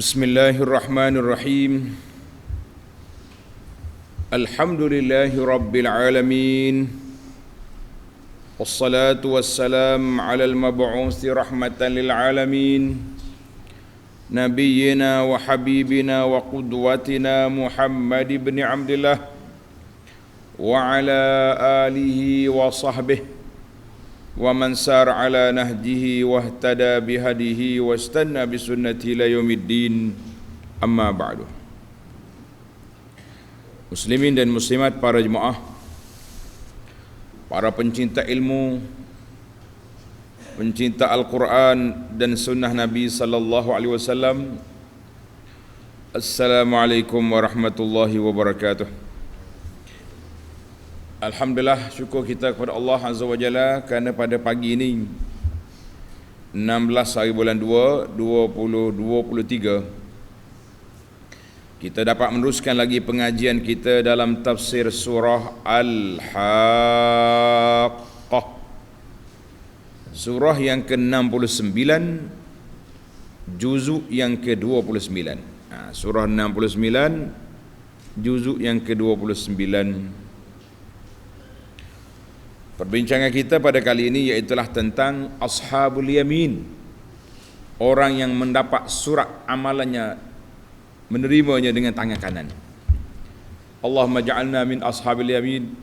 Bismillahirrahmanirrahim. Alhamdulillahi rabbil alamin. Wassalatu wassalam ala al-mab'uuthi rahmatan lil alamin. Nabiyyina wa habibina wa qudwatina Muhammad ibn Abdillah wa ala alihi wa sahbihi wa man sar ala nahjihi wa ihtada bihadihi wa istanna bisunnati ila yaumiddin, amma ba'du. Muslimin dan muslimat, para jemaah, para pencinta ilmu, pencinta Al-Quran dan sunnah Nabi sallallahu alaihi wasallam, Assalamualaikum warahmatullahi wabarakatuh. Alhamdulillah, syukur kita kepada Allah Azza wa Jalla kerana pada pagi ini 16 hari bulan 2 2023 kita dapat meneruskan lagi pengajian kita dalam tafsir surah Al-Haqqah, surah yang ke-69, juzuk yang ke-29. Surah 69, juzuk yang ke-29. Perbincangan kita pada kali ini iaitulah tentang Ashabul Yamin, orang yang mendapat surat amalannya, menerimanya dengan tangan kanan. Allahumma ja'alna min ashabil yamin.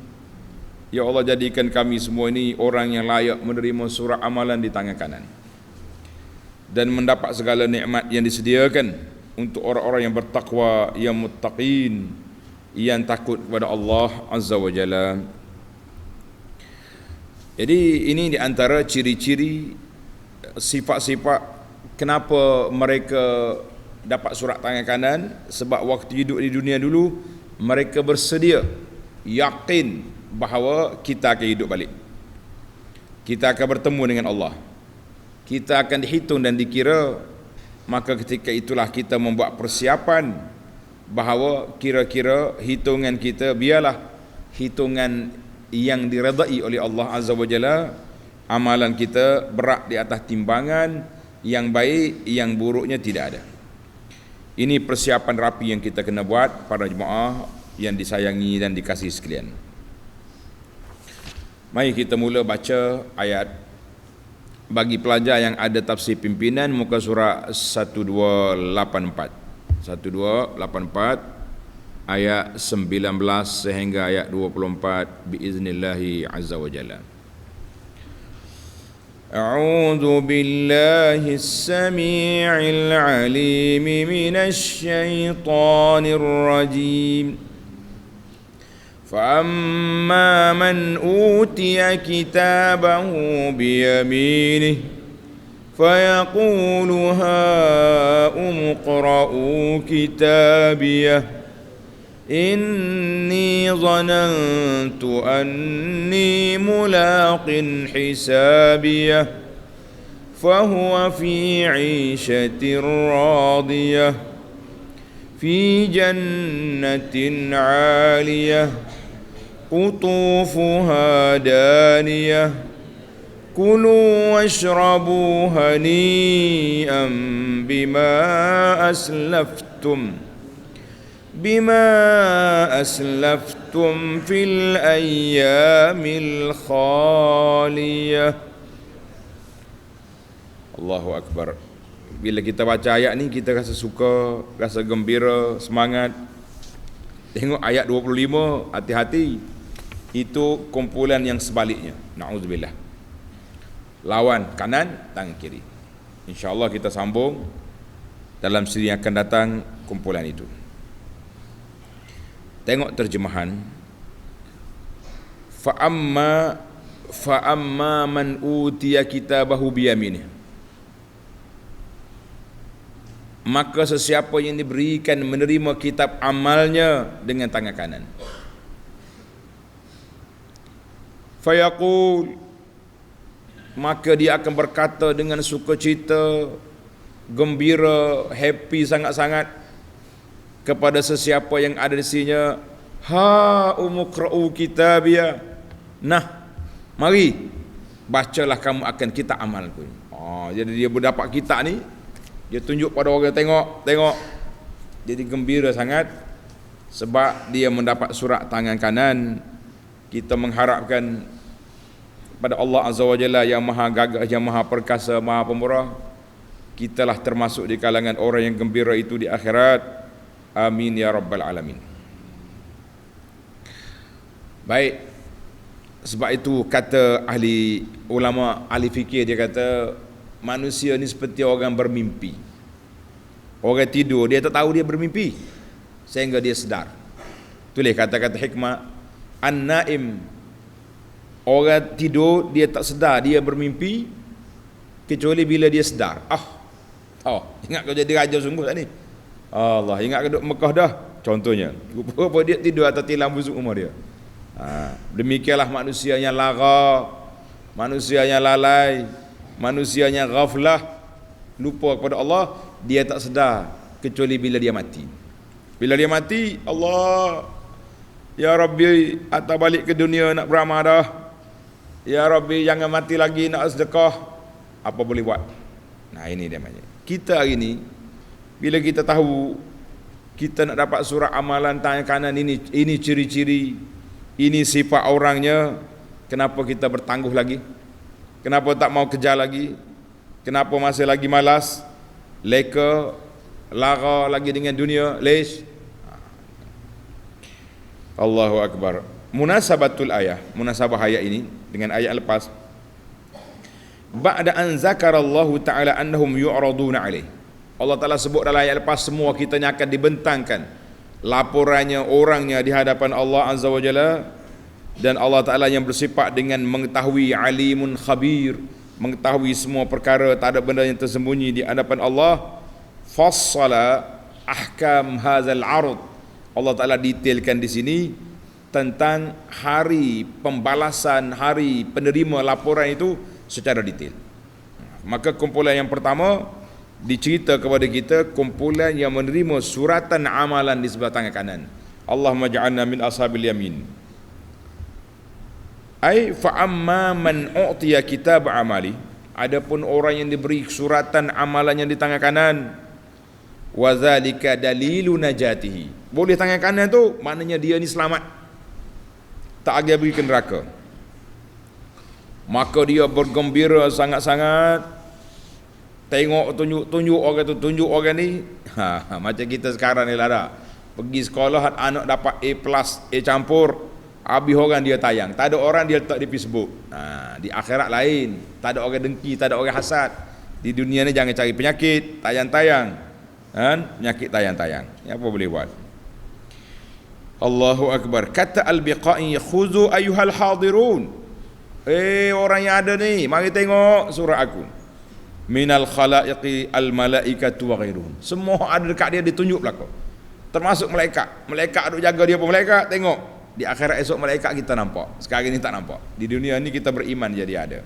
Ya Allah, jadikan kami semua ini orang yang layak menerima surat amalan di tangan kanan dan mendapat segala nikmat yang disediakan untuk orang-orang yang bertakwa, yang muttaqin, yang takut kepada Allah Azza wa Jalla. Jadi ini di antara ciri-ciri, sifat-sifat kenapa mereka dapat surat tangan kanan. Sebab waktu hidup di dunia dulu mereka bersedia, yakin bahawa kita akan hidup balik, kita akan bertemu dengan Allah, kita akan dihitung dan dikira. Maka ketika itulah kita membuat persiapan bahawa kira-kira hitungan kita biarlah hitungan yang diredai oleh Allah Azza wa Jalla. Amalan kita berat di atas timbangan, yang baik, yang buruknya tidak ada. Ini persiapan rapi yang kita kena buat, para jemaah yang disayangi dan dikasihi sekalian. Mari kita mula baca ayat. Bagi pelajar yang ada tafsir pimpinan, muka surah 1284 ayat 19 sehingga ayat 24 biiznillahi azza wa jalla. A'udzu billahis samii'il 'aliim minasy syaithaanir rajiim. Fa'amma man utiya kitabahu biyaminihi fayaqulu ha'um iqra'u kitabiyah inni dhanantu anni mulaqin hisabiyah fahuwa fi 'ishatin radiyah fi jannatin 'aliyah qutufuha daniyah kulu washrabu hani'an bima aslaftum fil ayyamil khaliyah. Allahu Akbar. Bila kita baca ayat ni, kita rasa suka, rasa gembira, semangat. Tengok ayat 25, hati-hati, itu kumpulan yang sebaliknya. Na'udzubillah. Lawan kanan, tangan kiri. InsyaAllah kita sambung dalam siri yang akan datang kumpulan itu. Tengok terjemahan. Fa'amma man utiya kitabahu biyaminih. Maka sesiapa yang diberikan menerima kitab amalnya dengan tangan kanan. Fayaqul, maka dia akan berkata dengan sukacita, gembira, happy sangat-sangat kepada sesiapa yang ada di sininya, ha umuqra'u kitabiyah, nah mari bacalah kamu akan kitab amalku. Jadi dia berdapat kitab ni, Dia tunjuk pada orang, tengok. Jadi gembira sangat sebab dia mendapat surat tangan kanan. Kita mengharapkan pada Allah Azza wa Jalla yang maha gagah, yang maha perkasa, maha pemurah, kitalah termasuk di kalangan orang yang gembira itu di akhirat. Amin ya rabbal alamin. Baik, sebab itu kata ahli ulama, ahli fikir, dia kata manusia ni seperti orang bermimpi. Orang tidur, dia tak tahu dia bermimpi sehingga dia sedar. Tulis kata-kata hikmah, an-naim, orang tidur dia tak sedar dia bermimpi kecuali bila dia sedar. Ingat kau jadi raja sungguh tak ni? Allah, ingat kau duduk Mekah dah contohnya. Rupa dia tidur atas tilam busuk rumah dia. Demikianlah manusia yang lara, manusia yang lalai, manusia yang ghaflah, lupa kepada Allah, dia tak sedar kecuali bila dia mati. Bila dia mati, Allah, ya Rabbi, atas balik ke dunia nak beramal dah. Ya Rabbi, jangan mati lagi, nak sedekah. Apa boleh buat? Nah, ini dia macam. Kita hari ni, bila kita tahu kita nak dapat surat amalan tangan kanan, ini ciri-ciri, ini sifat orangnya, kenapa kita bertangguh lagi? Kenapa tak mau kejar lagi? Kenapa masih lagi malas, leka, lara lagi dengan dunia? Lesh. Allahu Akbar. Munasabatul ayah, munasabah ayat ini dengan ayat lepas. Ba'da an zakarallahu ta'ala annahum yu'raduna alaih. Allah Ta'ala sebut dalam ayat lepas, semua kita akan dibentangkan laporannya, orangnya di hadapan Allah Azza wa Jalla. Dan Allah Ta'ala yang bersifat dengan mengetahui, alimun khabir, mengetahui semua perkara, tak ada benda yang tersembunyi di hadapan Allah. Fassala ahkam hazal arud. Allah Ta'ala detailkan di sini tentang hari pembalasan, hari penerima laporan itu secara detail. Maka kumpulan yang pertama dicerita kepada kita, kumpulan yang menerima suratan amalan di sebelah tangan kanan. Allahumma ja'alna min ashabil yamin. Ai fa amma man u'tiya kitab amali, adapun orang yang diberi suratan amalannya di tangan kanan, wa zalika dalilu najatihi. Boleh tangan kanan tu maknanya dia ni selamat, tak akan pergi ke neraka. Maka dia bergembira sangat-sangat. Tengok tunjuk orang tu, tunjuk orang ni. Macam kita sekarang ni lah dah. Pergi sekolah, anak dapat A+, A campur, habis orang dia tayang. Tak ada orang dia letak di Facebook. Di akhirat lain. Tak ada orang dengki, tak ada orang hasad. Di dunia ni jangan cari penyakit, tayang-tayang. Penyakit tayang-tayang. Apa boleh buat? Allahu Akbar. Kata Al-Biqai, khuzu ayyuhal hadirun. Orang yang ada ni, mari tengok surah aku. Minal khalaiqi al malaikatu wa ghairuhum. Semua ada dekat dia, ditunjuk belaka. Termasuk malaikat. Malaikat duk jaga dia pun, malaikat tengok. Di akhirat esok malaikat kita nampak. Sekarang ni tak nampak. Di dunia ni kita beriman jadi ada.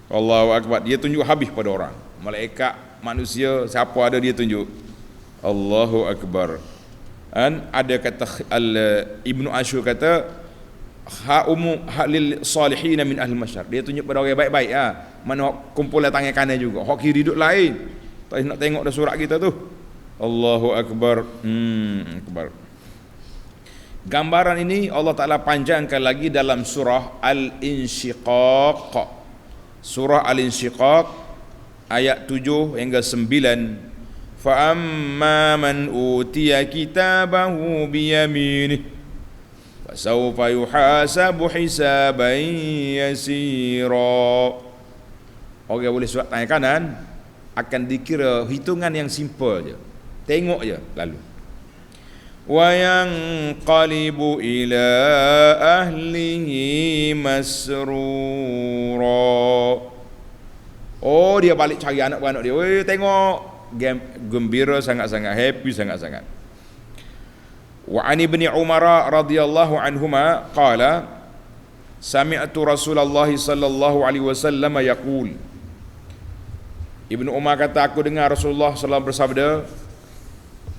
Allahu Akbar. Dia tunjuk habis pada orang. Malaikat, manusia, siapa ada dia tunjuk. Allahu Akbar. Ada kata Ibnu Ashur kata lil salihin min ahli masyar. Dia tunjuk pada orang baik-baik. Mana kumpulan tangan kanan juga. Hak kiri duduk lain. Tak nak tengok dah surat kita tu. Allahu Akbar. Akbar. Gambaran ini Allah Ta'ala panjangkan lagi dalam surah Al-Insyiqaq. Surah Al-Insyiqaq ayat 7 hingga 9. Fa amma man utiya kitabahu biyaminih fasawfa yuhasabu hisaban yasira. Orang boleh surat tangan kanan akan dikira hitungan yang simple je. Tengok je lalu. Wa yanqalibu ila ahlihi masrura. Dia balik cari anak-anak dia. Tengok, gembira sangat-sangat, happy sangat-sangat. Wa an ibni Umar radhiyallahu anhuma qala sami'tu Rasulullah sallallahu alaihi wasallam yaqul. Ibnu Umar kata, aku dengar Rasulullah sallallahu bersabda,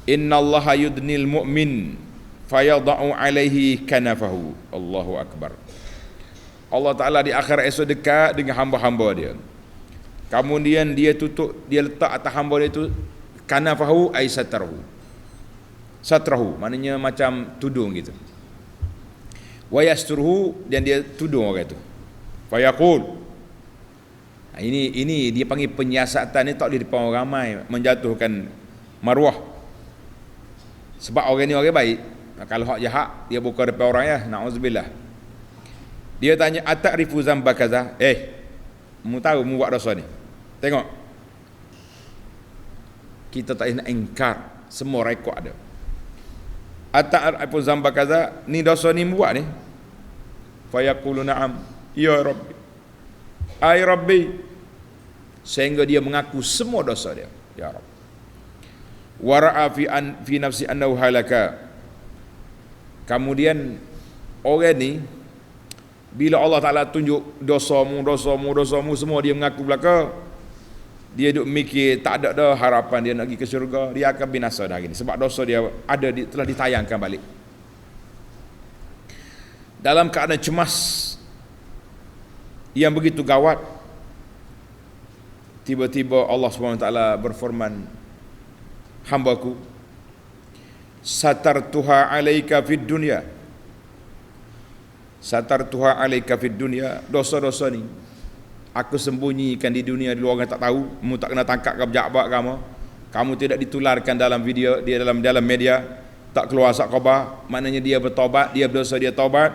innallaha yudnil mu'min fayada'u alaihi kanafahu. Allahu Akbar. Allah Ta'ala di akhirat esok dekat dengan hamba-hamba dia. Kemudian dia tutup, dia letak atas hamba dia itu kanafahu ay satrahu maknanya macam tudung gitu. Wa yasturuhu, dan dia tudung orang itu. Fa yaqul, ini dia panggil penyiasatan ni, tak boleh depan orang ramai, menjatuhkan maruah. Sebab orang ni orang baik. Kalau hak jahat dia buka depan orang ya, na'udzubillah. Dia tanya, ata'rifu zamba kaza? Mu tahu mu buat dosa ni? Tengok. Kita tak nak ingkar, semua rekod ada. Ata'rifu zamba kaza? Ni dosa ni mu buat ni? Fa yaqulu na'am, ya rabbi. Ai rabbi. Sehingga dia mengaku semua dosa dia, ya Rabb. Wa ra'a fi nafsi annahu halaka. Kemudian orang ni, bila Allah Ta'ala tunjuk dosamu semua, dia mengaku belaka. Dia duk mikir tak ada dah harapan dia nak pergi ke syurga, dia akan binasa dah hari ni, sebab dosa dia telah ditayangkan balik. Dalam keadaan cemas yang begitu gawat, tiba-tiba Allah SWT berfirman, hambaku, satartuha alaika fid dunya. Satartuha alaika fid dunya, dosa-dosa ni aku sembunyikan di dunia, dulu orang tak tahu, kamu tak kena tangkap ke pejabat kamu tidak ditularkan dalam video, dia dalam media, tak keluar sak khabar, maknanya dia bertaubat, dia berdosa, dia taubat.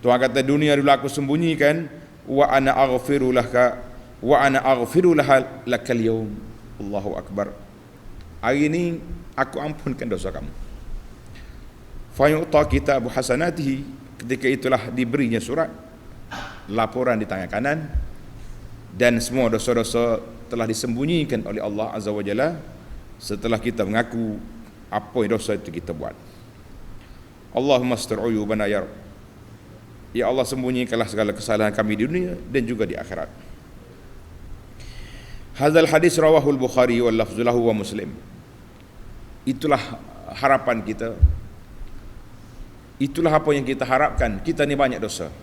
Tuhan kata, dunia dulu aku sembunyikan, wa ana aghfiru lakal yaum. Allahu akbar. Hari ini aku ampunkan dosa kamu. Fa yu'ta kitabu hasanatihi, ketika itulah diberinya surat laporan di tangan kanan, dan semua dosa-dosa telah disembunyikan oleh Allah Azza wa Jalla setelah kita mengaku apa yang dosa itu kita buat. Allahumma astur uyubana ya Rabb. Ya Allah, sembunyikanlah segala kesalahan kami di dunia dan juga di akhirat. Hadzal hadis rawahul Bukhari wal lafzu lahu wa Muslim. Itulah harapan kita. Itulah apa yang kita harapkan. Kita ni banyak dosa.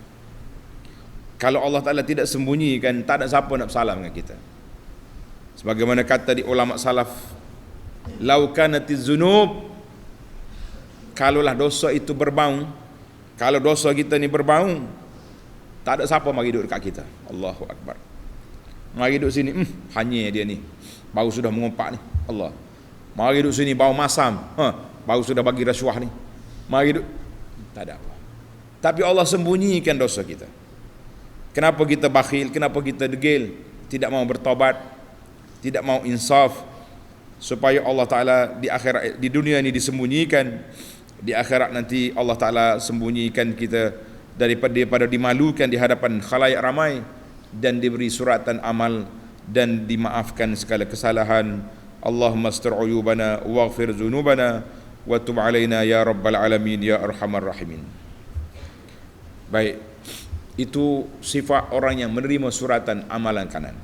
Kalau Allah Ta'ala tidak sembunyikan, tak ada siapa nak bersalah dengan kita. Sebagaimana kata di ulama salaf, lau kanatiz zunub, kalaulah dosa itu berbau, kalau dosa kita ni berbau, tak ada siapa mari duduk dekat kita. Allahu akbar. Mari duduk sini, hanya dia ni baru sudah mengumpat ni. Allah. Mari duduk sini bau masam, baru sudah bagi rasuah ni. Mari duduk, tak ada apa. Tapi Allah sembunyikan dosa kita. Kenapa kita bakhil? Kenapa kita degil? Tidak mau bertobat, tidak mau insaf, supaya Allah Ta'ala di akhirat, di dunia ini disembunyikan, di akhirat nanti Allah Ta'ala sembunyikan kita daripada dimalukan di hadapan khalayak ramai, dan diberi suratan amal dan dimaafkan segala kesalahan. Allahumma astur uyubana waghfir dzunubana wa tub alaina ya rabbal alamin ya arhamar rahimin. Baik, itu sifat orang yang menerima suratan amalan kanan.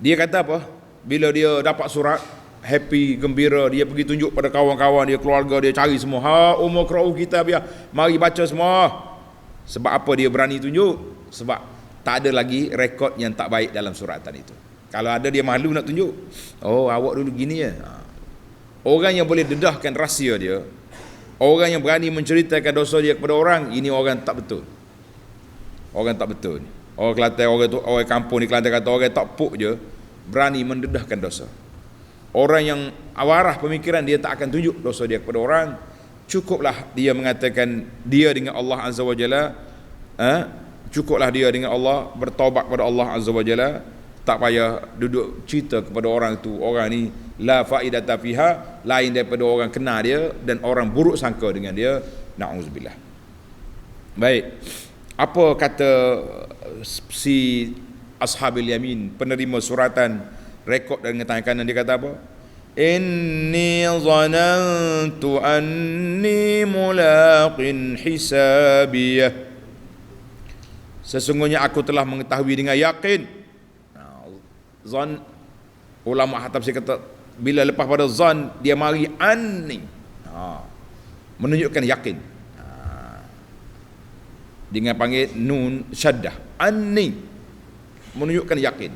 Dia kata apa? Bila dia dapat surat, happy, gembira, dia pergi tunjuk pada kawan-kawan dia, keluarga dia, cari semua. Umur qra'u kitab ya, mari baca semua. Sebab apa dia berani tunjuk? Sebab tak ada lagi rekod yang tak baik dalam suratan itu. Kalau ada, dia malu nak tunjuk. Oh, awak dulu gini ya. Orang yang boleh dedahkan rahsia dia, orang yang berani menceritakan dosa dia kepada orang, ini orang tak betul. Orang tak betul. Orang Kelantan, orang kampung di Kelantan kata orang tak puk je, berani mendedahkan dosa. Orang yang awarah pemikiran, dia tak akan tunjuk dosa dia kepada orang. Cukuplah dia mengatakan dia dengan Allah Azza wa Jalla, cukuplah dia dengan Allah, bertaubat kepada Allah Azza wa Jalla. Tak payah duduk cerita kepada orang tu, orang ni la faidata fiha, lain daripada orang kenal dia dan orang buruk sangka dengan dia. Na'udzubillah. Baik, apa kata si ashabil yamin, penerima suratan, rekod dengan tangan kanan, dia kata apa? Inni zanantu anni mulaqin hisabiyah. Sesungguhnya aku telah mengetahui dengan yakin. Zan, ulama tafsir kata bila lepas pada zan, dia mari anni, menunjukkan yakin, dengan panggil nun syaddah, anni, menunjukkan yakin.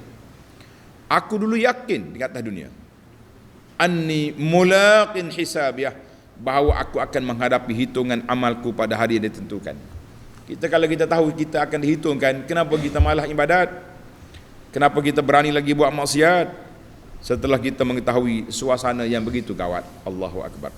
Aku dulu yakin di atas dunia, anni mulaqin hisabiyah, bahawa aku akan menghadapi hitungan amalku pada hari yang ditentukan. Kalau kita tahu kita akan dihitungkan, kenapa kita malah ibadat? Kenapa kita berani lagi buat maksiat setelah kita mengetahui suasana yang begitu gawat? Allahu akbar.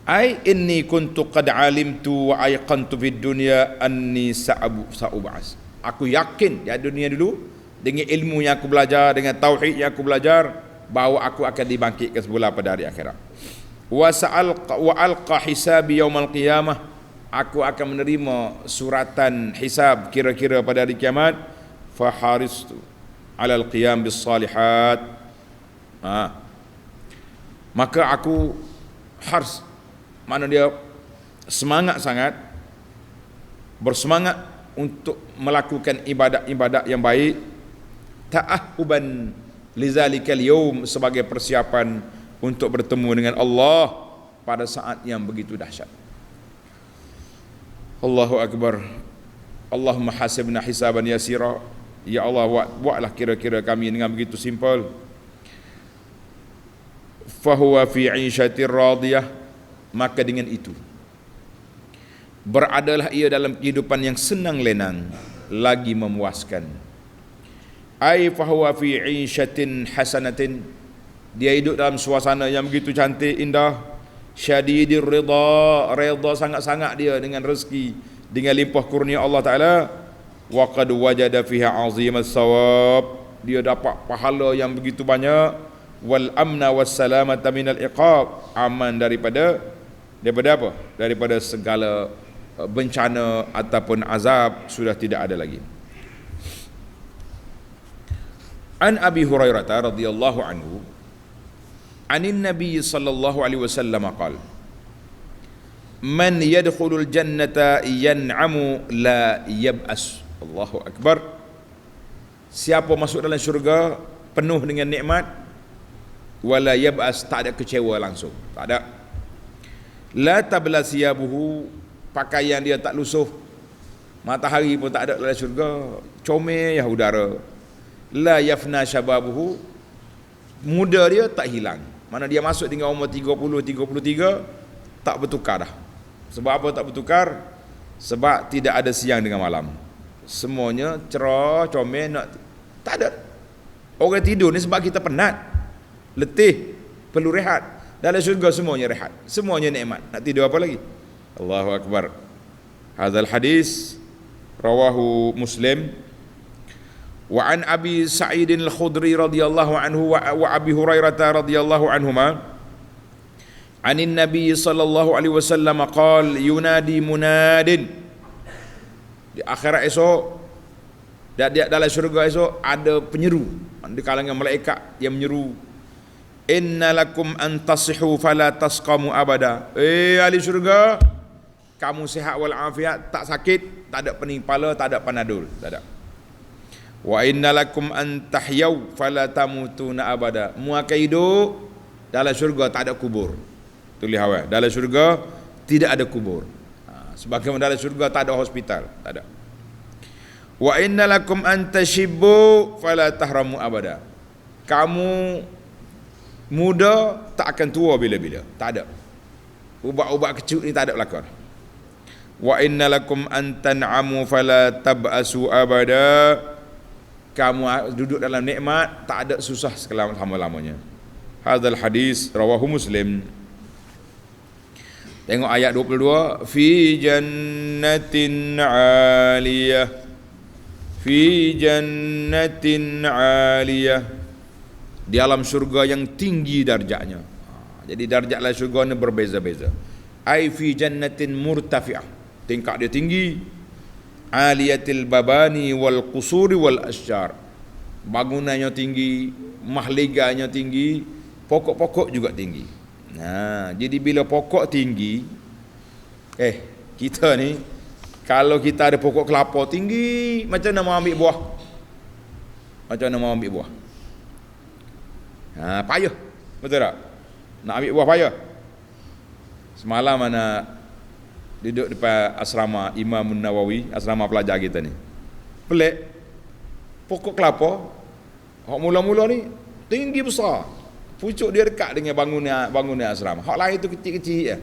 Ai inni kuntu qad alimtu wa ayqantu fid dunya anni sa'ub'as. Aku yakin di dunia dulu dengan ilmu yang aku belajar, dengan tauhid yang aku belajar, bahawa aku akan dibangkitkan semula pada hari akhirat. Wa alqa hisabi yaumal qiyamah, aku akan menerima suratan hisab kira-kira pada hari kiamat. Fa haristu alal qiyam bis salihat. Maka aku harus, mana dia semangat sangat, bersemangat untuk melakukan ibadat-ibadat yang baik, ta'ahuban lizalikal yaum, sebagai persiapan untuk bertemu dengan Allah pada saat yang begitu dahsyat. Allahu akbar. Allahumma hasibna hisaban yasira. Ya Allah, buatlah kira-kira kami dengan begitu simple. Fahuwa fi 'ishatir radiyah, maka dengan itu beradalah ia dalam kehidupan yang senang lenang lagi memuaskan. Ai fahuwa fi 'ishatin hasanatin, dia hidup dalam suasana yang begitu cantik, indah. Syadidir ridha sangat-sangat dia dengan rezeki, dengan limpah kurnia Allah Ta'ala. Wa qad wajada fiha 'azimas sawab, dia dapat pahala yang begitu banyak. Wal amna was salamata minal iqab, aman daripada apa? Daripada segala bencana ataupun azab sudah tidak ada lagi. An Abi Hurairah radhiyallahu anhu anin Nabi sallallahu alaihi wasallam qala, man yadkhulul jannata yan'amu la yab'as. Allahu akbar. Siapa masuk dalam syurga penuh dengan nikmat, wala yab'as, tak ada kecewa langsung, tak ada. La tabla siyabuhu, pakaian dia tak lusuh, matahari pun tak ada dalam syurga, comel ya udara. La yafna syababuhu, muda dia tak hilang. Mana dia masuk dengan umur 30, 33 tak bertukar dah. Sebab apa tak bertukar? Sebab tidak ada siang dengan malam, semuanya cerah, comel, tak ada. Orang tidur ni sebab kita penat, letih, perlu rehat. Dalam syurga semuanya rehat, semuanya nikmat, nak tidur apa lagi? Allahu akbar. Hadzal hadis rawahu Muslim. Wa an Abi Sa'id al-Khudri radhiyallahu anhu wa Abi Hurairah radhiyallahu anhuma anin Nabi sallallahu alaihi wasallam qala, yunadi munadin, di akhirat esok, dalam syurga esok ada penyeru di kalangan malaikat yang menyeru, inna lakum an tasihu fala tasqamu abada. Ahli syurga, kamu sihat wal afiat, tak sakit, tak ada pening kepala, tak ada panadol, tak ada. Wa inna lakum an tahyau fala tamutuna abada, mu akan hidup dalam syurga, tak ada kubur. Tulis awal, dalam syurga tidak ada kubur. Sebagaimana dalam syurga tak ada hospital, tak ada. Wa inna lakum an tashibbu fala tahramu abada, kamu muda tak akan tua bila-bila, tak ada. Ubat-ubat kecut ni tak ada berlaku. Wa inna lakum an tan'amu fala tab'asu abada, kamu duduk dalam nikmat, tak ada susah selama-lamanya. Hadzal hadis rawahu Muslim. Tengok ayat 22, fi jannatin 'aliyah, fi jannatin 'aliyah, di alam syurga yang tinggi darjatnya. Jadi darjat dalam syurga ni berbeza-beza. Ai fi jannatin murtafi'ah, tingkat dia tinggi. Aliyatil babani wal qusuri wal asyjar, bangunannya tinggi, mahliganya tinggi, pokok-pokok juga tinggi. Jadi bila pokok tinggi, kita ni kalau kita ada pokok kelapa tinggi, macam mana mau ambil buah? Macam mana mau ambil buah? Payah, betul tak? Nak ambil buah payah. Semalam mana duduk depan asrama Imam Nawawi, asrama pelajar kita ni. Pelik, pokok kelapa Hak mula-mula ni tinggi besar. Pucuk dia dekat dengan bangunan asrama. Hak lain tu kecil-kecil je.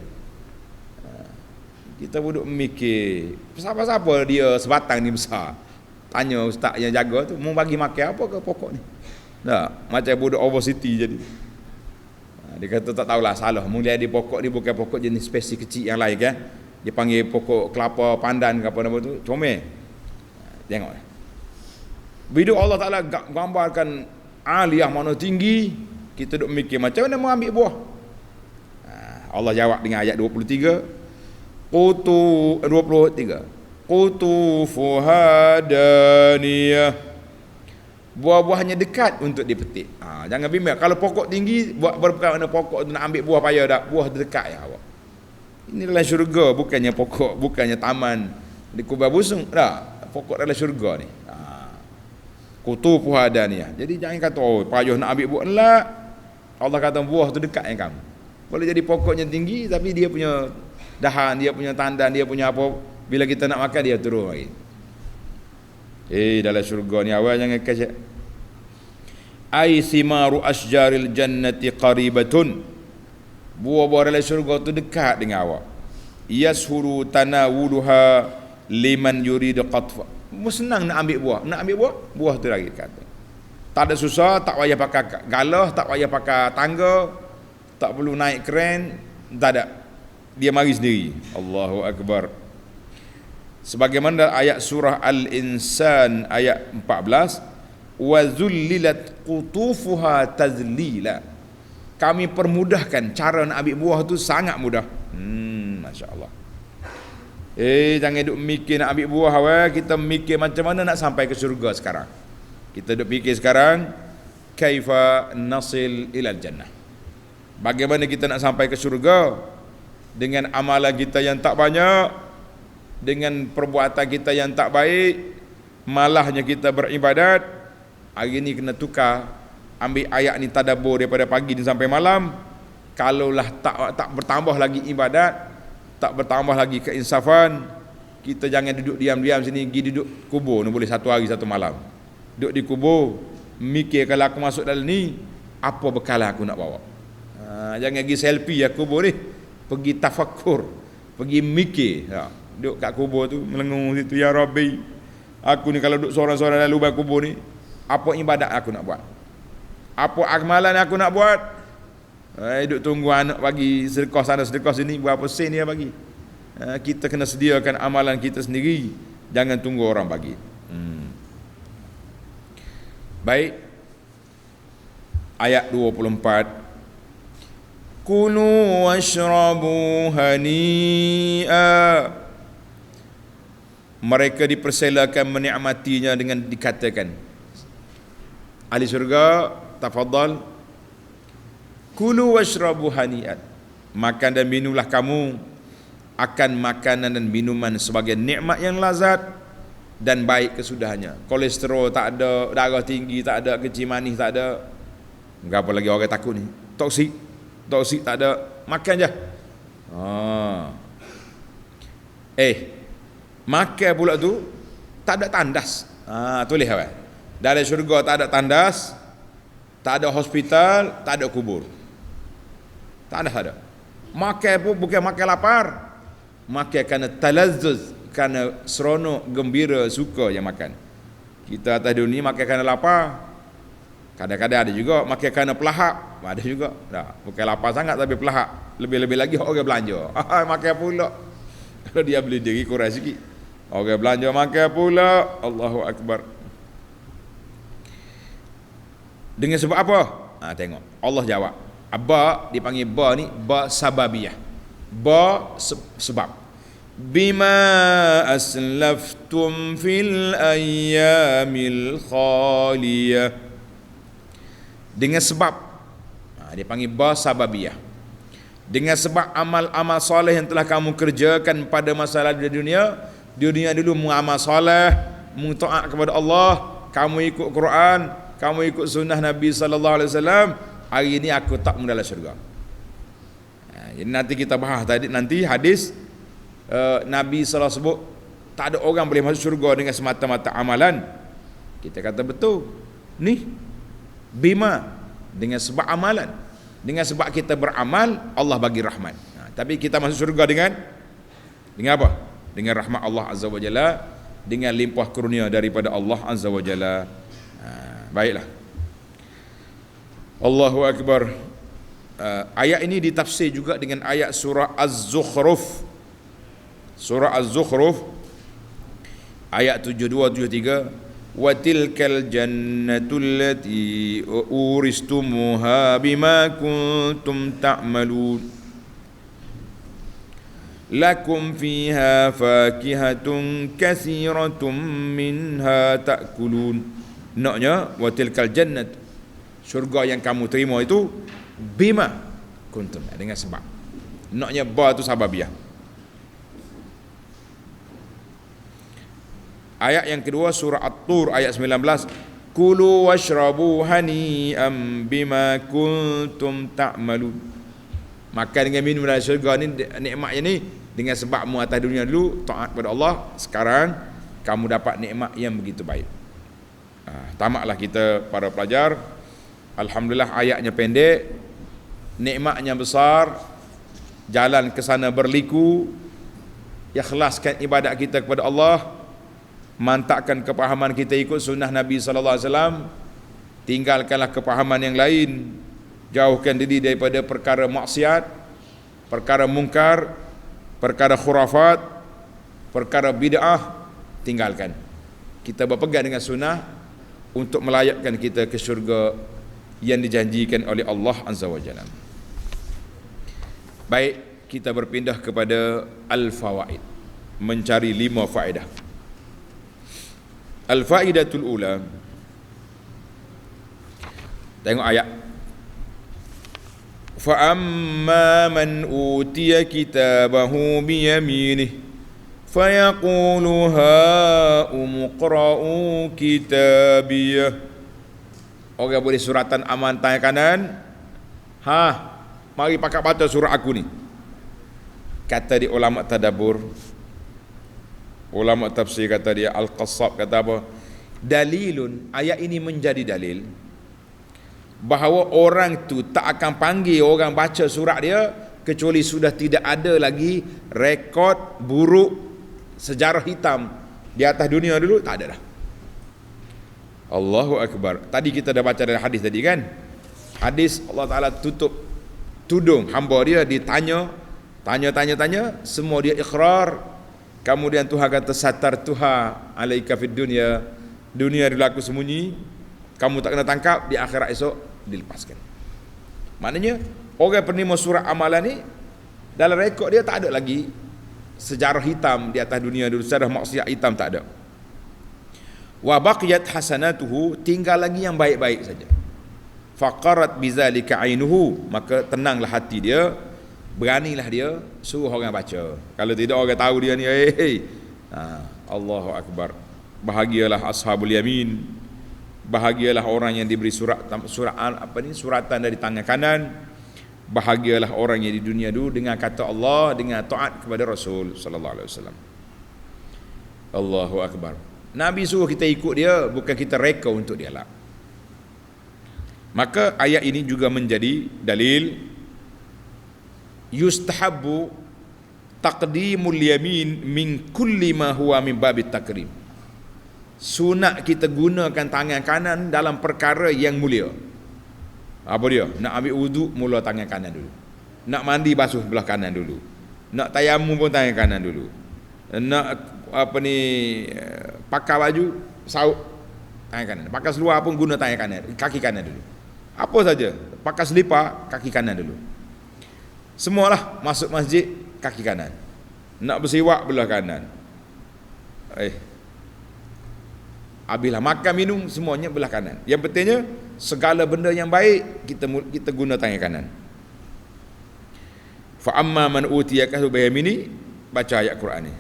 Kita duduk mikir, siapa-siapa dia sebatang ni besar. Tanya ustaz yang jaga tu, mau bagi makan apa ke pokok ni? Tak, macam budak overcity jadi. Dia kata tak tahulah, salah. Mula di pokok ni bukan pokok jenis spesies kecil yang lain kan. Dia panggil pokok kelapa pandan ke apa nama tu, comel. Tengok. Bila Allah Taala gambarkan aliyah mana tinggi, kita duk mikir macam mana mau ambil buah. Allah jawab dengan ayat 23. 23. Qutufuha daniyah. Buah-buahnya dekat untuk dipetik. Jangan bimbang. Kalau pokok tinggi, buat berperkara pokok tu nak ambil buah payah dak. Buah dekat ya awak. Ini dalam syurga, bukannya pokok, bukannya taman di kubur busung. Dah, pokok dalam syurga ni. Qutufuha daniyah. Jadi jangan kata payah nak ambil buah. Enggak. Allah kata buah tu dekat dengan kamu. Boleh jadi pokoknya tinggi tapi dia punya dahan, dia punya tandan, dia punya apa, bila kita nak makan dia turun lagi. Dalam syurga ni awal jangan kacak. Ai simaru asjaril jannati qaribatun. Buah-buah dalam syurga tu dekat dengan awak. Yashuru tanawuluha liman yuridu qatfa. Senang nak ambil buah. Nak ambil buah tu lagi dekat. Tak ada susah, tak payah pakai galah, tak payah pakai tangga, tak perlu naik keren, tak ada. Dia mari sendiri. Allahu Akbar. Sebagaimana ayat surah Al-Insan ayat 14, wa zullilat qutufuha tazlila. Kami permudahkan cara nak ambil buah tu sangat mudah. Masya-Allah. Jangan duk mikir nak ambil buah awal, kita mikir macam mana nak sampai ke syurga sekarang. Kita duk fikir sekarang kaifa nasil ilal jannah. Bagaimana kita nak sampai ke syurga? Dengan amalan kita yang tak banyak, dengan perbuatan kita yang tak baik, malahnya kita beribadat. Hari ni kena tukar, ambil ayat ni tadabbur daripada pagi ni sampai malam. Kalaulah tak bertambah lagi ibadat, tak bertambah lagi keinsafan, kita jangan duduk diam-diam sini, pergi duduk kubur ni boleh satu hari satu malam. Duduk di kubur, mikir kalau aku masuk dalam ni, apa bekal aku nak bawa. Jangan pergi selfie ya kubur ni, pergi tafakkur, pergi mikir. Duduk kat kubur tu melengung situ, ya Rabbi, aku ni kalau duduk seorang-seorang dalam lubang kubur ni, apa ibadat aku nak buat, apa amalan aku nak buat. Duduk tunggu anak bagi sedekah sana sedekah sini, berapa sen dia bagi. Kita kena sediakan amalan kita sendiri, jangan tunggu orang bagi. Baik, ayat 24. Kulu washrabu hani'a. Mereka dipersilakan menikmatinya dengan dikatakan, ahli syurga, tafadhal, kulu washrabu hani'an. Makan dan minumlah kamu akan makanan dan minuman sebagai nikmat yang lazat dan baik kesudahannya. Kolesterol tak ada, darah tinggi tak ada, kecil manis tak ada. Enggak apa lagi orang takut ni, toksik tak ada, makan je. Makan pula tu tak ada tandas. Tulis apa? Dari syurga tak ada tandas, tak ada hospital, tak ada kubur. Tak ada. Makan pun bukan makan lapar, makan kerana talazzuz, kerana seronok, gembira, suka yang makan. Kita atas dunia makan kerana lapar. Kadang-kadang ada juga makan kerana pelahap. Ada juga. Bukan lapar sangat tapi pelahap. Lebih-lebih lagi orang belanja. Makan pula. Kalau dia beli diri kurang sikit. Orang belanja makan pula. Allahu Akbar. Dengan sebab apa? Tengok. Allah jawab. Ba dipanggil ba ni, ba sababiyah. Ba sebab. Bima aslaftum fil ayyamil khaliyah. Dengan sebab, dia panggil ba sababiyah. Dengan sebab amal-amal soleh yang telah kamu kerjakan pada masa lalu di dunia dulu mengamal soleh, mentaat kepada Allah, kamu ikut Quran, kamu ikut sunnah Nabi sallallahu alaihi wasallam, hari ini aku tak dalam syurga. Jadi nanti kita bahas tadi nanti hadis Nabi sallallahu alaihi wasallam sebut tak ada orang boleh masuk syurga dengan semata-mata amalan. Kita kata betul. Ni Bima, dengan sebab amalan. Dengan sebab kita beramal, Allah bagi rahmat. Tapi kita masuk surga dengan apa? Dengan rahmat Allah Azza wa Jalla, dengan limpah kurnia daripada Allah Azza wa Jalla. Baiklah. Allahu Akbar. Ayat ini ditafsir juga dengan ayat surah Az-Zukhruf. Surah Az-Zukhruf ayat 72-73. Wa tilkal jannatul lati uristumuha bima kuntum ta'malun. Lakum fiha fakihatun katsiratun minha ta'kulun. Naknya wa tilkal jannat, syurga yang kamu terima itu bima kuntum, dengan sebab. Naknya ba tu sababiah. Ayat yang kedua surah At-Tur ayat 19. Kulu washrabu hani'am bima kuntum ta'malun. Makan dengan minum dari syurga ni, nikmatnya ni dengan sebabmu atas dunia dulu taat pada Allah, sekarang kamu dapat nikmat yang begitu baik. Tamaklah kita para pelajar. Alhamdulillah ayatnya pendek, nikmatnya besar, jalan ke sana berliku. Ikhlaskan ibadat kita kepada Allah, mantapkan kepahaman kita ikut sunnah Nabi sallallahu alaihi wasallam, tinggalkanlah kepahaman yang lain, jauhkan diri daripada perkara maksiat, perkara mungkar, perkara khurafat, perkara bid'ah, tinggalkan. Kita berpegang dengan sunnah untuk melayakkan kita ke syurga yang dijanjikan oleh Allah Azza wa Jalla. Baik, kita berpindah kepada al-fawaid, mencari 5 faedah. Al-faidatul ula, tengok ayat. Fa amma man utiya kitabahu bi yaminih fayaqulu ha umqra'u kitabiyah. Orang boleh suratan aman tangan kanan, mari pakai baca surah aku ni. Kata di ulama tadabbur, ulama tafsir kata dia, Al-Qassab kata apa? Dalilun, ayat ini menjadi dalil bahawa orang tu tak akan panggil orang baca surat dia kecuali sudah tidak ada lagi rekod buruk, sejarah hitam di atas dunia dulu, tak ada dah. Allahu Akbar. Tadi kita dah baca dari hadis tadi kan? Hadis Allah Ta'ala tutup tudung hamba dia, ditanya, tanya, semua dia ikhrar. Kemudian Tuhan kata satar Tuhan alaika fid dunia, dunia dulu aku sembunyi, kamu tak kena tangkap, di akhirat esok dilepaskan. Maknanya orang penerima surat amalan ni, dalam rekod dia tak ada lagi sejarah hitam di atas dunia dulu, sejarah maksiat hitam tak ada. Wa baqiyat hasanatuhu, tinggal lagi yang baik-baik saja. Faqarat bizalika ainuhu, maka tenanglah hati dia, beranilah dia suruh orang baca. Kalau tidak orang tahu dia ni, Allahu Akbar. Bahagialah ashabul yamin, bahagialah orang yang diberi suratan dari tangan kanan. Bahagialah orang yang di dunia dulu dengan kata Allah, dengan taat kepada Rasul sallallahu alaihi wasallam. Allahu Akbar. Nabi suruh kita ikut dia, bukan kita reka untuk dia lah. Maka ayat ini juga menjadi dalil yustahabbu taqdimul yamin min kulli ma huwa min babit takrim. Sunat kita gunakan tangan kanan dalam perkara yang mulia. Apa dia? Nak ambil wuduk, mula tangan kanan dulu. Nak mandi, basuh belah kanan dulu. Nak tayamum pun tangan kanan dulu. Nak pakai baju, sauk, tangan kanan. Pakai seluar pun guna tangan kanan, kaki kanan dulu. Apa saja, pakai selipar, kaki kanan dulu. Semualah masuk masjid, kaki kanan. Nak bersiwak, belah kanan. Habislah makan minum, semuanya belah kanan. Yang pentingnya segala benda yang baik kita guna tangan kanan. Fa amma man utiya kitabahu bi yamini, baca ayat Quran ni.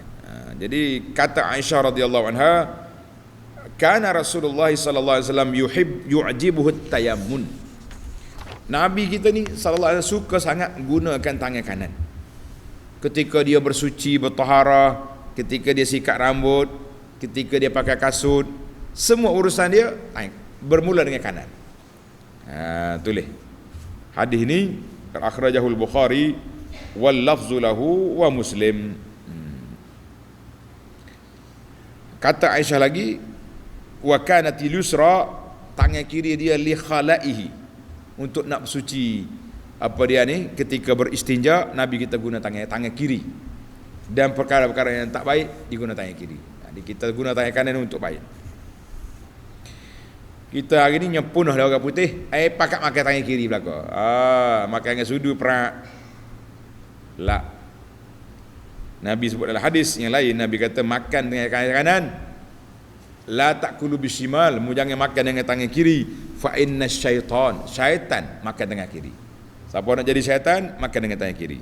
Jadi kata Aisyah radhiyallahu anha, kana Rasulullah sallallahu alaihi wasallam yu'jibuhu tayammun. Nabi kita ni sallallahu alaihi wasallam suka sangat gunakan tangan kanan. Ketika dia bersuci, bertaharah, ketika dia sikat rambut, ketika dia pakai kasut, semua urusan dia bermula dengan kanan. Tulis. Hadis ni akhrajahul Bukhari wal lafzu lahu wa Muslim. Kata Aisyah lagi, wa kanatil yusra, tangan kiri dia li khalaihi, untuk nak bersuci apa dia ni ketika beristinja, Nabi kita guna tangan kiri. Dan perkara-perkara yang tak baik diguna tangan kiri. Jadi kita guna tangan kanan untuk baik. Kita hari ni nyempunuh dah orang putih, pakat makan tangan kiri belaka. Makan dengan sudu perak. La. Nabi sebut dalam hadis yang lain, Nabi kata makan dengan tangan kanan, la takulu bishimal, mu jangan makan dengan tangan kiri, fa inna syaitan makan tangan kiri. Siapa nak jadi syaitan, makan dengan tangan kiri.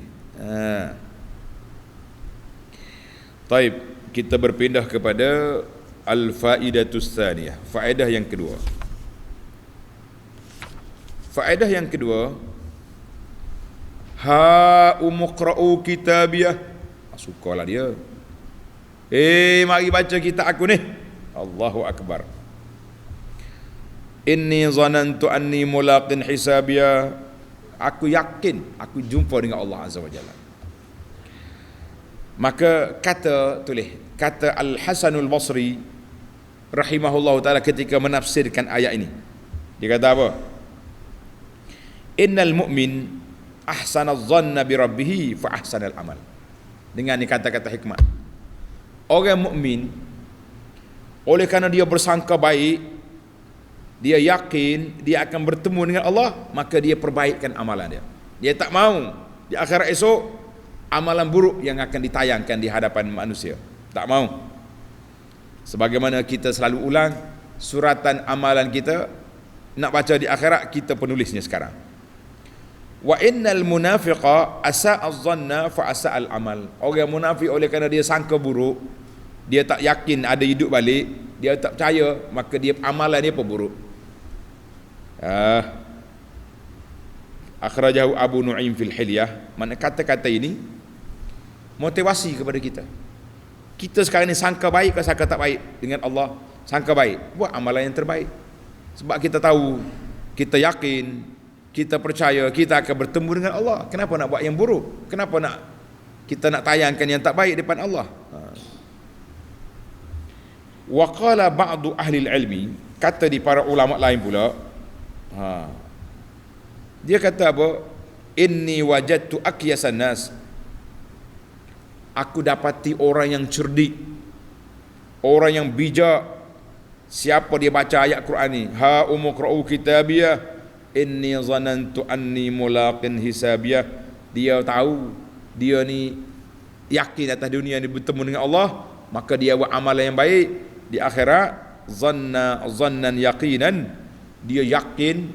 Taib, kita berpindah kepada al-faidatus tsaniyah, faedah yang kedua. Faedah yang kedua, ha umqra'u kitabiyah. Sukalah dia. Mari baca kitab aku ni. Allahu akbar. Inni zanantu anni mulaqin hisabiyah. Aku yakin aku jumpa dengan Allah Azza wa Jalla. Maka kata Al-Hasanul Basri rahimahullahu taala ketika menafsirkan ayat ini, dia kata apa? Innal mu'min ahsana dhanna bi rabbih fa ahsana al-amal. Dengan ni kata-kata hikmah. Orang mukmin oleh kerana dia bersangka baik, dia yakin dia akan bertemu dengan Allah, maka dia perbaikkan amalan dia. Dia tak mau di akhirat esok amalan buruk yang akan ditayangkan di hadapan manusia. Tak mau. Sebagaimana kita selalu ulang, suratan amalan kita nak baca di akhirat, kita penulisnya sekarang. Wa innal munafiqa asa'a dhanna fa asa'al amal. Orang munafik oleh kerana dia sangka buruk, dia tak yakin ada hidup balik, dia tak percaya, maka dia amalan dia pun buruk. Akhrajahu Abu Nu'aim fil Hilyah. Mana kata-kata ini motivasi kepada kita. Kita sekarang ni sangka baik ke sangka tak baik dengan Allah? Sangka baik, buat amalan yang terbaik. Sebab kita tahu, kita yakin, kita percaya kita akan bertemu dengan Allah. Kenapa nak buat yang buruk? Kenapa kita nak tayangkan yang tak baik depan Allah? Wa qala ba'du ahli ilmi, kata di para ulama lain pula, dia kata apa? Inni wajadtu aqyasan nas. Aku dapati orang yang cerdik, orang yang bijak. Siapa dia baca ayat Quran ni, ha umqra'u kitabiyah inni zanantu anni mulaqin hisabiyah, dia tahu dia ni yakin atas dunia ni bertemu dengan Allah, maka dia buat amalan yang baik di akhirat. Zannan yaqinan, dia yakin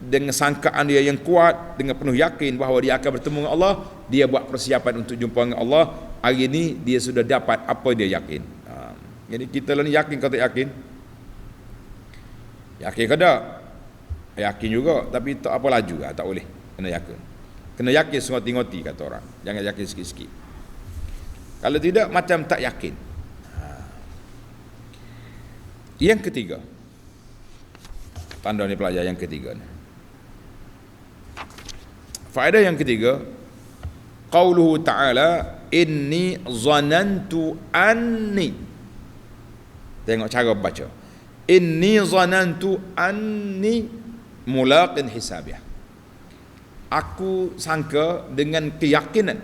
dengan sangkaan dia yang kuat, dengan penuh yakin bahawa dia akan bertemu dengan Allah, dia buat persiapan untuk jumpa dengan Allah. Hari ini dia sudah dapat apa dia yakin. Jadi kita lah ni yakin kau tak yakin? Yakin ke tak? Yakin juga, tapi tak apa laju, tak boleh. Kena yakin. Kena yakin sengoti-ngoti kata orang. Jangan yakin sikit-sikit. Kalau tidak macam tak yakin. Yang ketiga, tanda ni pelajar yang ketiga ni. Faedah yang ketiga, qauluhu ta'ala inni zanantu anni. Tengok cara baca. Inni zanantu anni mulaqin hisabiyah. Aku sangka dengan keyakinan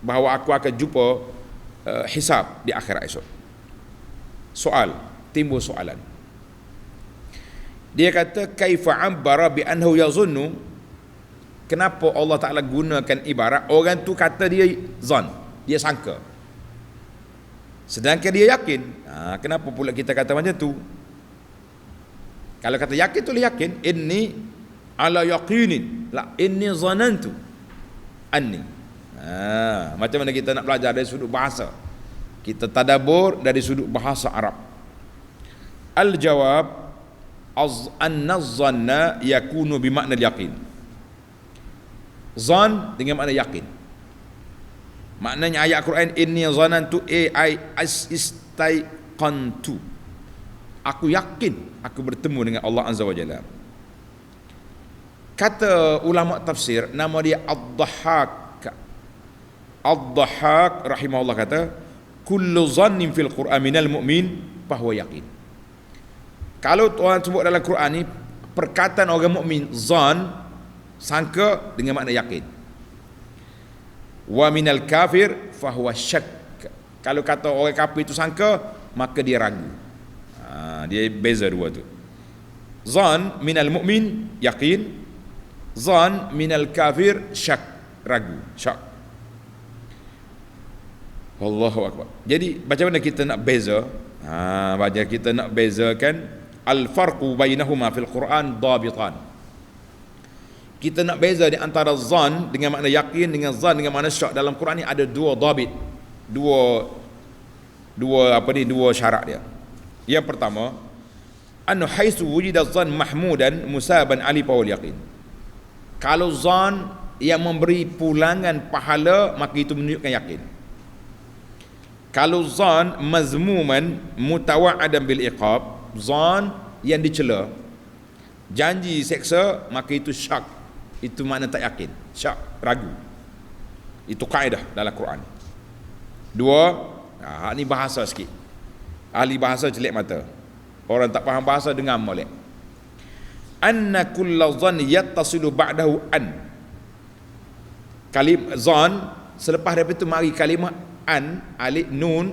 bahawa aku akan jumpa hisab di akhirat esok. Timbul soalan. Dia kata kaifa abbara bi annahu yazunnu. Kenapa Allah Taala gunakan ibarat orang tu kata dia zan, dia sangka, sedangkan dia yakin. Kenapa pula kita kata macam tu? Kalau kata yakin tu yakin, inni ala yaqinin, la inni zanantu anni. Macam mana kita nak belajar dari sudut bahasa? Kita tadabbur dari sudut bahasa Arab. Al-jawab anna zanna yakunu bimakna al-yaqin. Zan dengan makna yakin. Maknanya ayat Quran inni zanantu ai istaiqantu. Aku yakin aku bertemu dengan Allah Azza wa Jalla. Kata ulama tafsir, nama dia Ad-Dhahhak. Ad-Dhahhak rahimahullah kata, kullu zannin fil Qur'an minal mu'min fahuwa yaqin. Kalau Tuhan sebut dalam Quran ni, perkataan orang mukmin zan, sangka dengan makna yakin. Wa minal kafir fahuwa syak. Kalau kata orang kafir itu sangka, maka dia ragu. Dia beza dua tu. Zan minal mu'min yakin, zan minal kafir syak, ragu, syak. Allahu akbar. Jadi macam mana kita nak beza? Macam kita nak bezakan al-farqu bainahuma fil Quran dabitan. Kita nak beza di antara zan dengan makna yakin dengan zan dengan makna syak dalam Quran ni ada dua dabit. Dua syarat dia. Yang pertama, anna haitsu wujida zan mahmudan musaban ali fawal yaqin. Kalau zan yang memberi pulangan pahala, maka itu menunjukkan yakin. Kalau zan mazmuman mutawa'adan bil iqab, zan yang dicela, janji seksa, maka itu syak. Itu makna tak yakin, syak, ragu. Itu kaedah dalam Quran. Dua, ni bahasa sikit. Ahli bahasa celik mata. Orang tak faham bahasa dengar molek. Anna kulla zan yattasilu ba'dahu an. Kalim zan, selepas daripada itu mari kalimah an, alif nun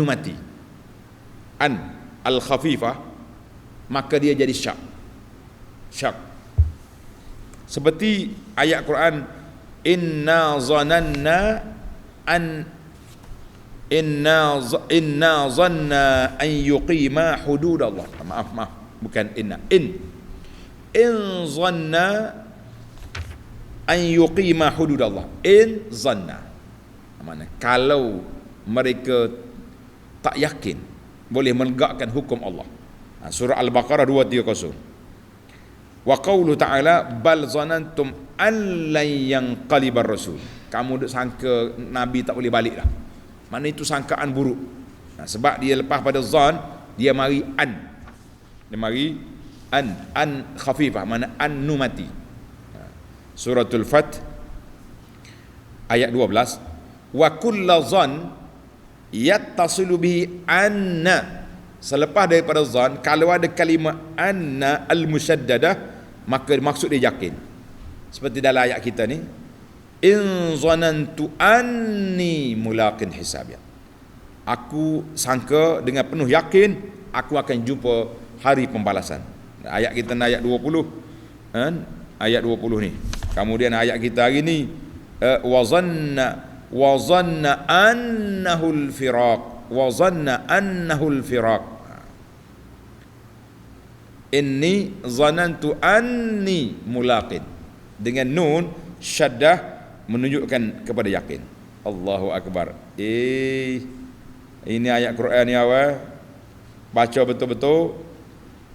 mati. An al-khafifah, maka dia jadi syak. Syak. Seperti ayat Quran, inna zananna an inna zanna an yuqima hududallah. Maaf, bukan inna. In zanna an yuqima hududallah. In zanna, mana kalau mereka tak yakin boleh menegakkan hukum Allah. Surah Al-Baqarah 230. Wa qawlu ta'ala bal zanantum an lan yanqalibar rasul. Kamu duk sangka Nabi tak boleh balik dah. Mana itu sangkaan buruk. Sebab dia lepas pada zan, dia mari an. Dia mari an khafifah, mana an numati. Suratul Fath ayat 12. Wa kullu zan yattasilu bihi anna. Selepas daripada zan, kalau ada kalimah anna al-musyaddadah, maka maksud dia yakin. Seperti dalam ayat kita ni, in zanantu anni mulaqin hisabia. Aku sangka dengan penuh yakin aku akan jumpa hari pembalasan. Ayat kita ni ayat 20 kan? Ayat 20 ni. Kemudian ayat kita hari ni wa zanna annahu al-firaq, wa zanna annahu al-firaq. Inni zanantu anni mulaqin, dengan nun syaddah menunjukkan kepada yakin. Allahu akbar. Ini ayat Quran ni awal baca betul-betul,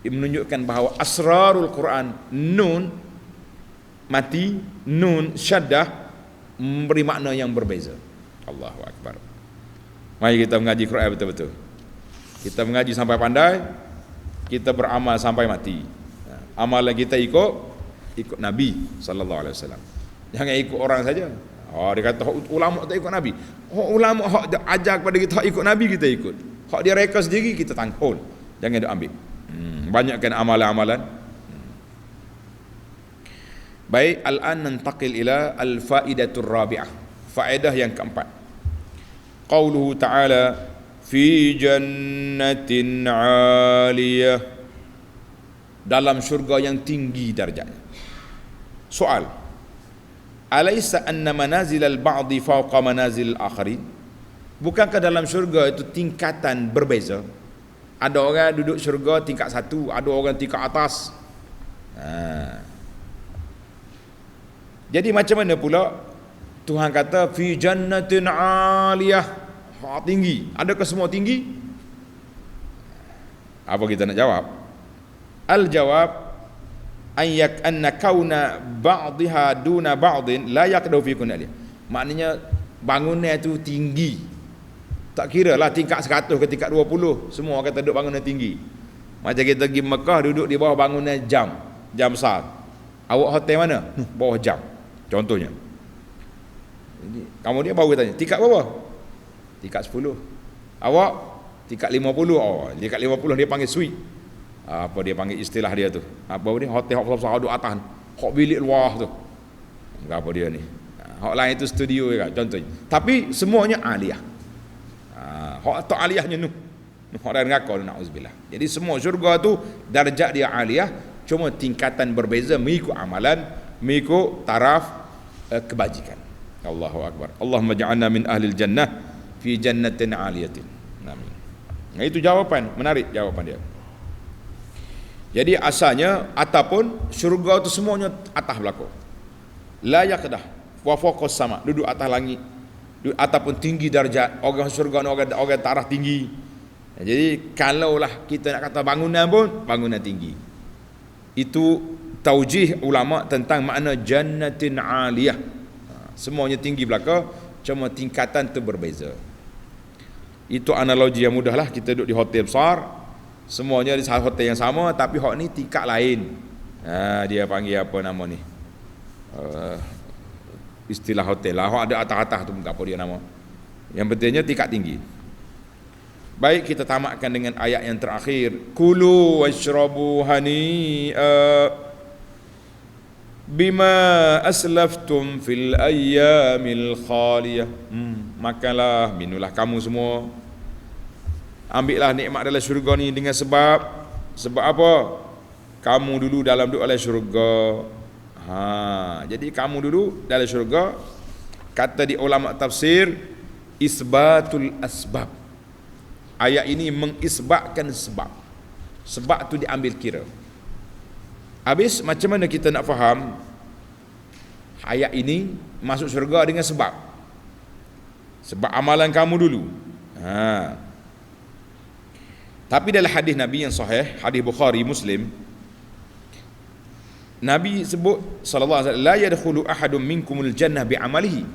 menunjukkan bahawa asrarul Quran, nun mati, nun syaddah memberi makna yang berbeza. Allahu akbar. Mari kita mengaji Quran betul-betul. Kita mengaji sampai pandai, kita beramal sampai mati. Amalan kita ikut Nabi sallallahu alaihi wasallam. Jangan ikut orang saja. Dia kata ulama tak ikut Nabi. Ulama hak dia ajar kepada kita hak ikut Nabi, kita ikut. Hak dia reka sendiri, kita tangkul. Jangan dia ambil. Banyakkan amalan-amalan. Baik, al-an nantaqil ila al-faidatur rabi'ah. Faedah yang keempat. Qauluhu ta'ala fi jannatin 'aliyah, dalam syurga yang tinggi darjatnya. Soal, alaysa anna manazil al-ba'di fawqa manazil al-akharin? Bukankah dalam syurga itu tingkatan berbeza? Ada orang duduk syurga tingkat 1, ada orang tingkat atas. Jadi macam mana pula Tuhan kata fi jannatin 'aliyah, tinggi. Adakah semua tinggi? Apa kita nak jawab? Al-jawab ayyak anna kauna ba'dha duna ba'din la yaqdu fi kunali. Maknanya bangunan itu tinggi. Tak kira lah tingkat 100 ke tingkat 20, semua kata duduk bangunan tinggi. Macam kita pergi Mekah duduk di bawah bangunan jam besar. Awak hotel mana? Bawah jam. Contohnya. Jadi, kemudian baru tanya, tingkat berapa? Tingkat 10. Awak? Tingkat 50. Oh, tingkat 50 dia panggil suite. Apa dia panggil istilah dia tu? Apa ni? Hotel hok besar duduk atas. Hok bilik luar tu. Apa dia ni? Hok lain itu studio kan, contohnya. Tapi semuanya aliyah. Hok tak aliyahnya nu. Hok dah ngakau na'uzubillah. Jadi semua syurga tu darjat dia aliyah, cuma tingkatan berbeza mengikut amalan, mengikut taraf kebajikan. Allahu akbar. Allahumma ja'alna min ahlil jannah fi jannatin aliyatin. Amin. Nah, itu jawapan, menarik jawapan dia. Jadi asalnya ataupun syurga tu semuanya atas belaka. La yaqdah wa fawqas sama, duduk atas langit. Duduk ataupun tinggi darjat. Orang syurga ni orang taraf tinggi. Jadi kalaulah kita nak kata bangunan pun bangunan tinggi. Itu taujih ulama tentang makna jannatin aliyah. Semuanya tinggi belaka, cuma tingkatan tu berbeza. Itu analogi yang mudah lah. Kita duduk di hotel besar, semuanya di hotel yang sama, tapi hok ni tingkat lain. Dia panggil apa nama ni, istilah hotel lah. Hok ada atas-atas tu, apa dia nama. Yang pentingnya tingkat tinggi. Baik, kita tamatkan dengan ayat yang terakhir. Kulu washrabu hani'a bima aslaftum fil ayyamil khaliyah. Makanlah, minumlah kamu semua, ambillah nikmat dalam syurga ni dengan sebab apa? Kamu dulu dalam duduk dalam syurga. Jadi kamu dulu dalam syurga. Kata di ulama tafsir, isbatul asbab. Ayat ini mengisbatkan sebab. Sebab tu diambil kira. Habis macam mana kita nak faham ayat ini masuk syurga dengan sebab? Sebab amalan kamu dulu. Tapi dalam hadis Nabi yang sahih, hadis Bukhari Muslim, Nabi sebut sallallahu alaihi wasallam, la yadkhulu ahadun minkumul jannah bi amalihi.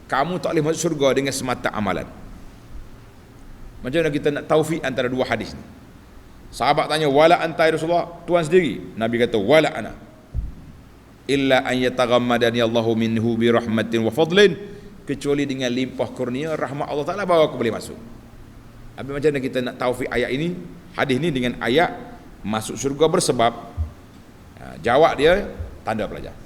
Kamu tak boleh masuk syurga dengan semata amalan. Macam mana kita nak taufik antara dua hadis ni? Sahabat tanya, wala anta ya Rasulullah? Tuhan sendiri. Nabi kata, wala ana. Illa an yataghammadani Allahu minhu bi rahmatin wa fadlin. Kecuali dengan limpah kurnia rahmat Allah Ta'ala baru aku boleh masuk. Habis macam mana kita nak taufik ayat ini, hadis ini dengan ayat masuk syurga bersebab? Jawab dia, tanda pelajar.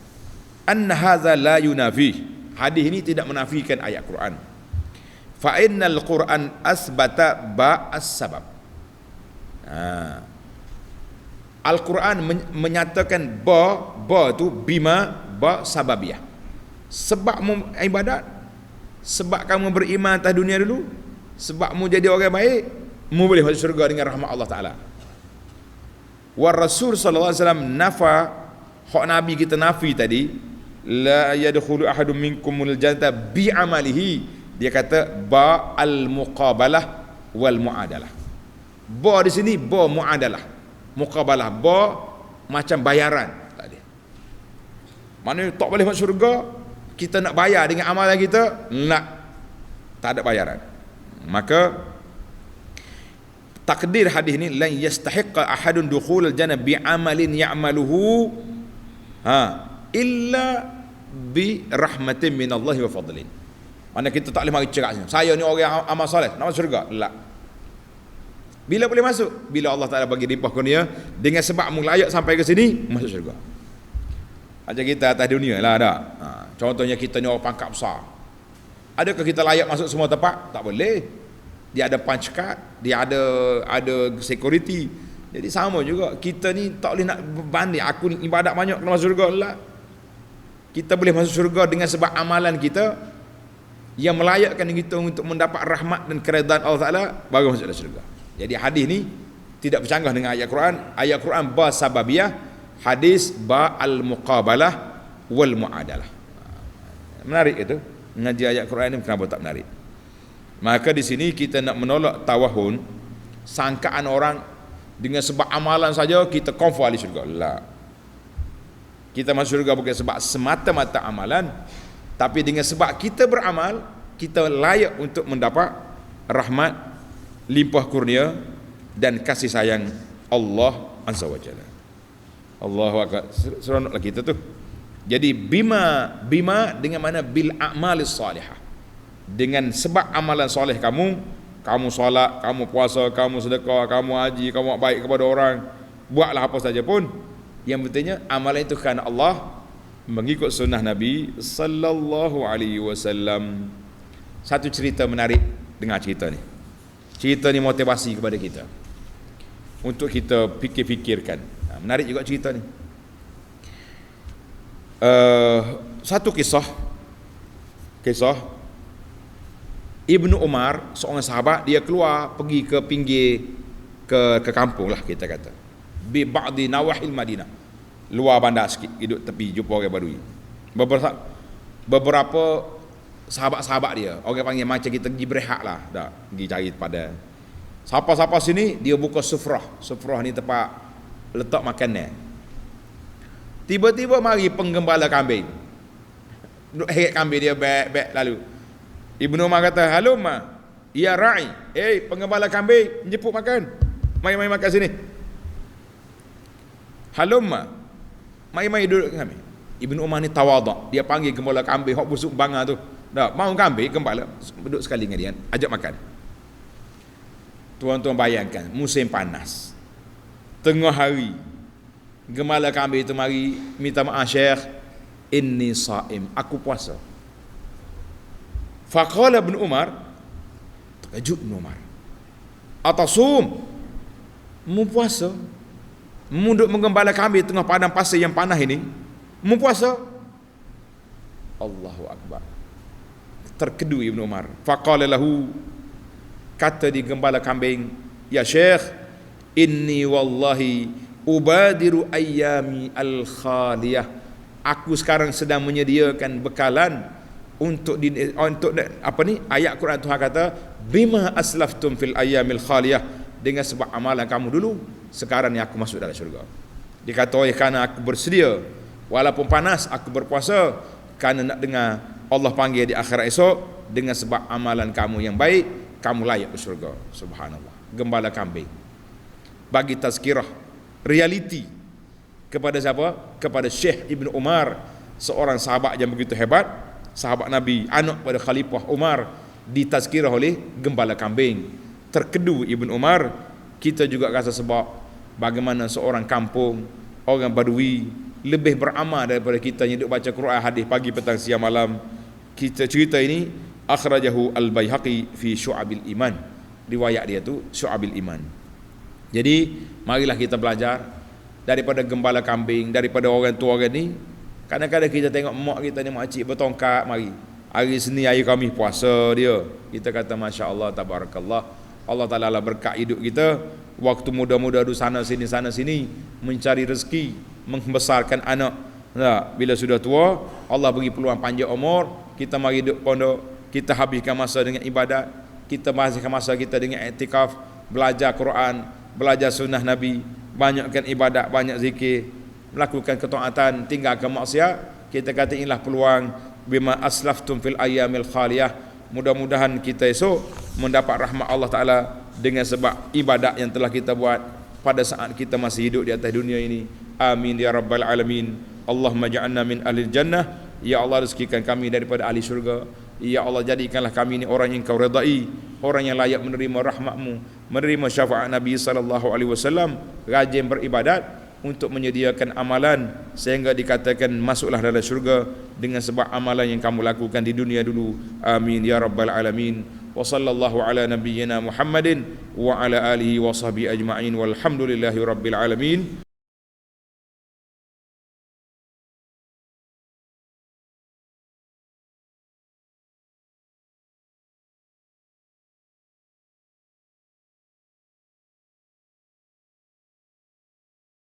Anna hadza la yunafi. Hadis ini tidak menafikan ayat Quran. Fa innal Quran asbata ba'as sabab. Al-Quran menyatakan ba tu bima ba sababiyah. Sebab mu ibadat, sebab kamu beriman atas dunia dulu, sebab mu jadi orang baik, mu boleh masuk syurga dengan rahmat Allah Ta'ala. Wa Rasul sallallahu alaihi wasallam nafa, hak Nabi kita nafi tadi, la yadkhulu ahadun minkumul jannata bi amalihi. Dia kata ba al-muqabalah wal muadalah. Ba di sini ba muadalah, muqabalah, ba macam bayaran. Tak ada. Maknanya tak boleh masuk syurga kita nak bayar dengan amalan kita, tak ada bayaran. Maka takdir hadis ni, lan yastahiqqa ahadun dukhulal jannah bi amalin ya'maluhu illa bi rahmatin minallahi wa fadlin. Mana kita tak boleh mari cerak, saya ni orang amal soleh nak masuk syurga. Bila boleh masuk? Bila Allah Ta'ala bagi limpah kurnia dengan sebab mu layak sampai ke sini, masuk syurga. Macam kita atas dunia lah ada. Contohnya kita ni orang pangkat besar. Adakah kita layak masuk semua tempat? Tak boleh. Dia ada punch card, dia ada security. Jadi sama juga, kita ni tak boleh nak berbanding aku ibadat banyak kena masuk syurga lah. Kita boleh masuk syurga dengan sebab amalan kita yang melayakkan kita untuk mendapat rahmat dan keredaan Allah Ta'ala, baru masuk dalam syurga. Jadi hadis ni tidak bercanggah dengan ayat Quran. Ayat Quran ba sababiyah, hadis ba al-muqabalah wal muadalah. Menarik itu. Mengaji ayat Quran ni kenapa tak menarik? Maka di sini kita nak menolak tawahun, sangkaan orang dengan sebab amalan saja kita confirm ahli syurga. La. Kita masuk syurga bukan sebab semata-mata amalan, tapi dengan sebab kita beramal, kita layak untuk mendapat rahmat, limpah kurnia dan kasih sayang Allah Azza wa Jalla. Allahu akbar. Seronoklah kita tu. Jadi bima dengan mana bil a'malis salihah. Dengan sebab amalan soleh kamu solat, kamu puasa, kamu sedekah, kamu haji, kamu buat baik kepada orang, buatlah apa saja pun, yang pentingnya amalan itu kerana Allah, mengikut sunnah Nabi sallallahu alaihi wasallam. Satu cerita menarik, dengar cerita ni. Cerita ni motivasi kepada kita untuk kita fikir-fikirkan. Menarik juga cerita ni. Satu kisah Ibnu Umar, seorang sahabat, dia keluar pergi ke pinggir ke kampung lah kita kata, bi ba'di nawahil Madinah, luar bandar sikit, duduk tepi, jumpa orang Badui. Beberapa sahabat-sahabat dia, orang panggil macam kita pergi berehat lah, dah pergi cari pada siapa-siapa sini, dia buka sufrah ni tempat letak makanan. Tiba-tiba mari penggembala kambing, duduk heret kambing dia baik lalu. Ibnu Umar kata, halumma ya ra'i, penggembala kambing, jemput makan, mari makan sini. Halumma, mari duduk kami. Ibnu Umar ni tawaduk, dia panggil gembala kambing hok busuk banga tu, dah mau kambing gembala duduk sekali dengan dia, ajak makan. Tuan-tuan bayangkan, musim panas, tengah hari, gembala kambing itu mari minta maaf, Syekh, inni saim, aku puasa. Faqala Ibn Umar, terkejut Ibn Umar, atasum, mu puasa, mu duduk menggembala kambing tengah padang pasir yang panas ini, mu puasa? Allahu Akbar. Terkedu Ibn Umar. Faqala lahu, kata di gembala kambing, ya Syekh, inni wallahi ubadiru ayyami al-khaliyah, aku sekarang sedang menyediakan bekalan untuk apa ni, ayat Quran Tuhan kata, bima aslaftum fil ayyamil khaliyah, dengan sebab amalan kamu dulu, sekarang ni aku masuk dalam syurga. Dia kata, oleh kerana aku bersedia walaupun panas aku berpuasa, kerana nak dengar Allah panggil di akhirat esok, dengan sebab amalan kamu yang baik, kamu layak ke syurga. Subhanallah. Gembala kambing bagi tazkirah, realiti kepada siapa? Kepada Syekh Ibn Umar, seorang sahabat yang begitu hebat, sahabat Nabi, anak pada Khalifah Umar, ditazkirah oleh gembala kambing. Terkedu Ibn Umar. Kita juga rasa sebab bagaimana seorang kampung, orang Badui lebih beramal daripada kita yang duduk baca Quran hadis pagi petang siang malam. Kita cerita ini akhrajahu al-Baihaqi fi Syu'abil Iman, riwayat dia tu Syu'abil Iman. Jadi marilah kita belajar daripada gembala kambing, daripada orang tua orang ni. Kadang-kadang kita tengok mak kita ni, makcik bertongkat, mari hari Senin hari Khamis puasa dia, kita kata Masya Allah, Tabarakallah, Allah Ta'ala lah berkat hidup kita, waktu muda-muda du sana sini mencari rezeki, membesarkan anak. Nah, bila sudah tua, Allah beri peluang panjang umur, kita mari duduk pondok, kita habiskan masa dengan ibadat, kita habiskan masa kita dengan iktikaf, belajar Quran, belajar sunnah Nabi, banyakkan ibadat, banyak zikir, melakukan ketaatan, tinggalkan maksiat. Kita kata inilah peluang, bima aslaftum fil ayyamil khaliyah. Mudah-mudahan kita esok mendapat rahmat Allah Ta'ala dengan sebab ibadat yang telah kita buat pada saat kita masih hidup di atas dunia ini. Amin ya rabbal alamin. Allahumma ja'alna min ahlil jannah. Ya Allah, rezekikan kami daripada ahli syurga. Ya Allah, jadikanlah kami ini orang yang kau redai, orang yang layak menerima rahmatmu, menerima syafaat Nabi SAW, rajin beribadat untuk menyediakan amalan sehingga dikatakan masuklah dalam syurga dengan sebab amalan yang kamu lakukan di dunia dulu. Amin ya rabbal alamin. Wa sallallahu ala nabiyyina Muhammadin wa ala alihi wa sahbihi ajma'in walhamdulillahi rabbil alamin.